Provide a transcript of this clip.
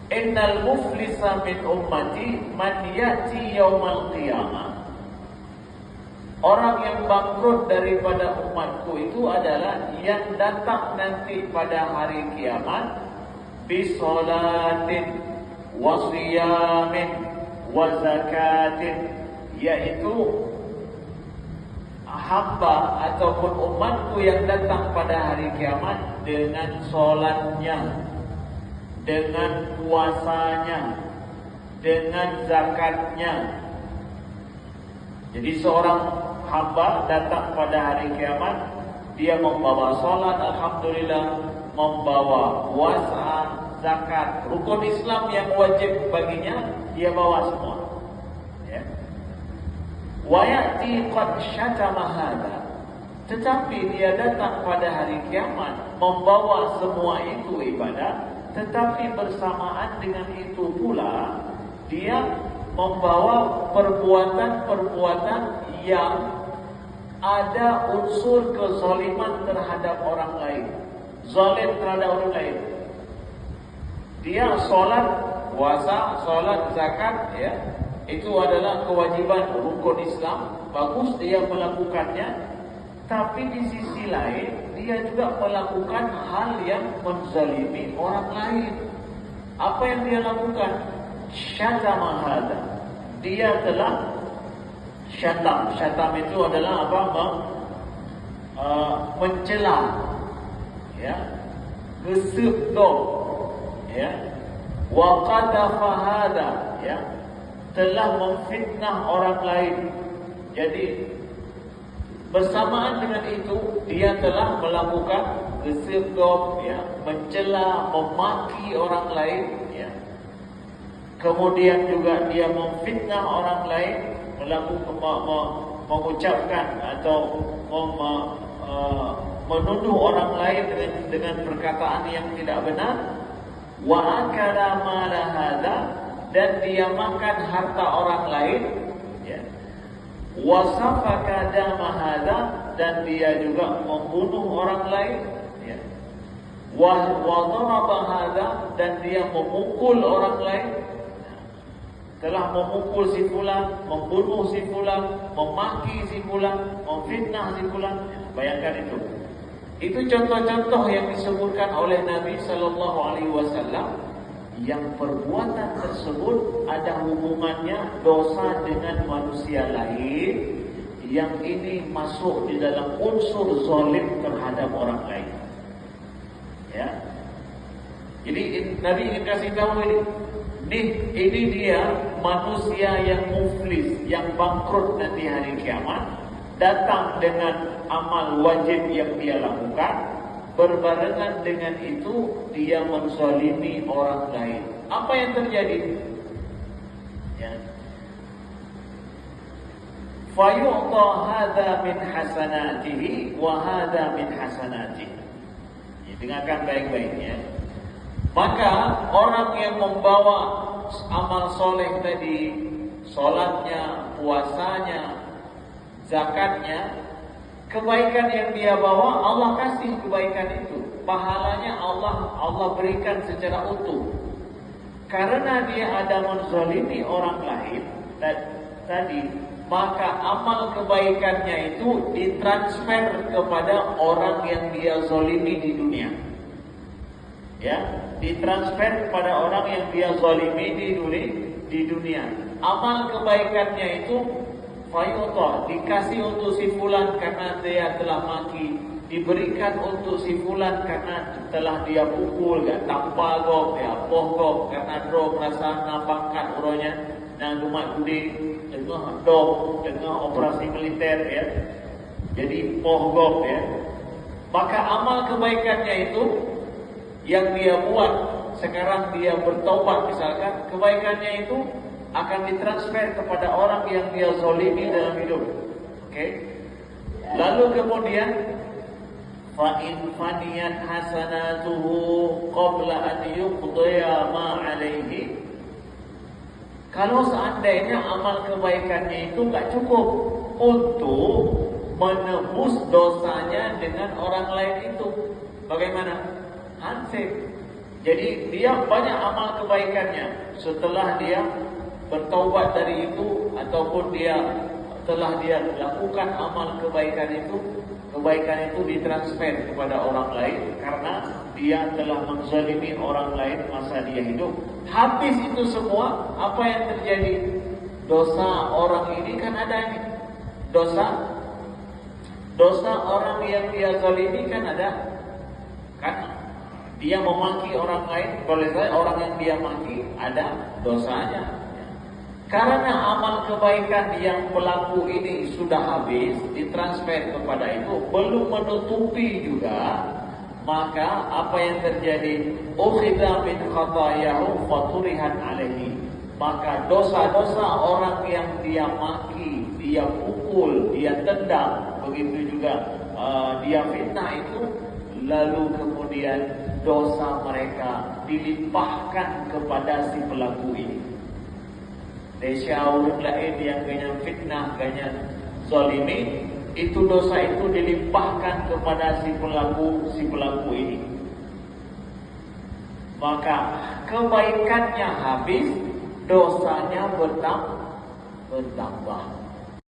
Innal muflisa min ummati man ya'ti yaumal qiyamah. Orang yang bangkrut daripada umatku itu adalah yang datang nanti pada hari kiamat bisolatin wa siyamin wa zakatin, yaitu hamba ataupun umatku yang datang pada hari kiamat dengan solatnya, dengan puasanya, dengan zakatnya. Jadi seorang hamba datang pada hari kiamat, dia membawa solat, alhamdulillah, membawa puasa, zakat, rukun Islam yang wajib baginya dia bawa semua. Ya. Wa ya'ti qad syatama hadza. Tetapi dia datang pada hari kiamat membawa semua itu ibadah, tetapi bersamaan dengan itu pula dia membawa perbuatan-perbuatan yang ada unsur kezaliman terhadap orang lain, zalim terhadap orang lain. Dia solat, puasa, solat, zakat, ya, itu adalah kewajiban rukun Islam. Bagus dia melakukannya, tapi di sisi lain dia juga melakukan hal yang menzalimi orang lain. Apa yang dia lakukan? Syatama hadza. Dia telah syatam. Syatam itu adalah apa? Mencela, ya, gesebdom, ya, wa qadafa hadza, ya, telah memfitnah orang lain. Jadi bersamaan dengan itu dia telah melakukan gesebdom, ya, mencela, memaki orang lain, ya. Kemudian juga dia memfitnah orang lain, mengucapkan atau menuduh orang lain dengan perkataan yang tidak benar. Wa akala mala hadza, dan dia makan harta orang lain, ya. Wa safaka dama hadza, dan dia juga membunuh orang lain, ya. Wa daraba hadza, dan dia memukul orang lain. Telah memukul si fulan, membunuh si fulan, memaki si fulan, memfitnah si fulan. Bayangkan itu. Itu contoh-contoh yang disebutkan oleh Nabi sallallahu alaihi wasallam yang perbuatan tersebut ada hubungannya dosa dengan manusia lain, yang ini masuk di dalam unsur zalim terhadap orang lain. Ya. Jadi Nabi ingin kasih tahu ini dia manusia yang muflis, yang bangkrut nanti hari kiamat, datang dengan amal wajib yang dia lakukan, berbarengan dengan itu dia menzalimi orang lain. Apa yang terjadi? Ya. Fayu'ta hadza min hasanatihi wa hadza min hasanatihi. Dengarkan baik-baiknya. Maka orang yang membawa amal soleh tadi, solatnya, puasanya, zakatnya, kebaikan yang dia bawa Allah kasih kebaikan itu, pahalanya Allah berikan secara utuh. Karena dia ada menzalimi orang lain tadi, maka amal kebaikannya itu ditransfer kepada orang yang dia zalimi di dunia. Ya, ditransfer kepada orang yang dia zalimi di dunia. Amal kebaikannya itu fayuta, dikasih untuk si fulan karena dia telah maki, diberikan untuk si fulan karena telah dia pukul, ya, tampal gok, ya, pohgok, karena dro merasa nampakkan uronya, dan rumah gede dengan dok, dengan operasi militer, ya. Jadi pohgok, ya. Maka amal kebaikannya itu yang dia buat, sekarang dia bertobat misalkan, kebaikannya itu akan ditransfer kepada orang yang dia zalimi dalam hidup. Oke? Lalu kemudian fa in faniyat hasanatuhu qabla an yuqdiya ma alaihi. Kalau seandainya amal kebaikannya itu enggak cukup untuk menebus dosanya dengan orang lain itu, bagaimana? Hansip. Jadi dia banyak amal kebaikannya. Setelah dia bertaubat dari itu, ataupun setelah dia lakukan amal kebaikan itu ditransfer kepada orang lain karena dia telah menzalimi orang lain masa dia hidup. Habis itu semua, apa yang terjadi? Dosa orang ini kan ada nih. Dosa orang yang dia zalimi kan ada. Kan dia memaki orang lain, boleh saja orang yang dia maki ada dosanya. Karena amal kebaikan yang pelaku ini sudah habis, ditransfer kepada itu, belum menutupi juga, maka apa yang terjadi? Ukhidha min khatayahu faturihat alaihi. Maka dosa-dosa orang yang dia maki, dia pukul, dia tendang, begitu juga dia fitnah itu, lalu kemudian dosa mereka dilimpahkan kepada si pelaku ini. Desya orang lain yang ganyan fitnah, ganyan zalimi, itu dosa itu dilimpahkan kepada si pelaku ini. Maka kebaikannya habis, dosanya bertambah.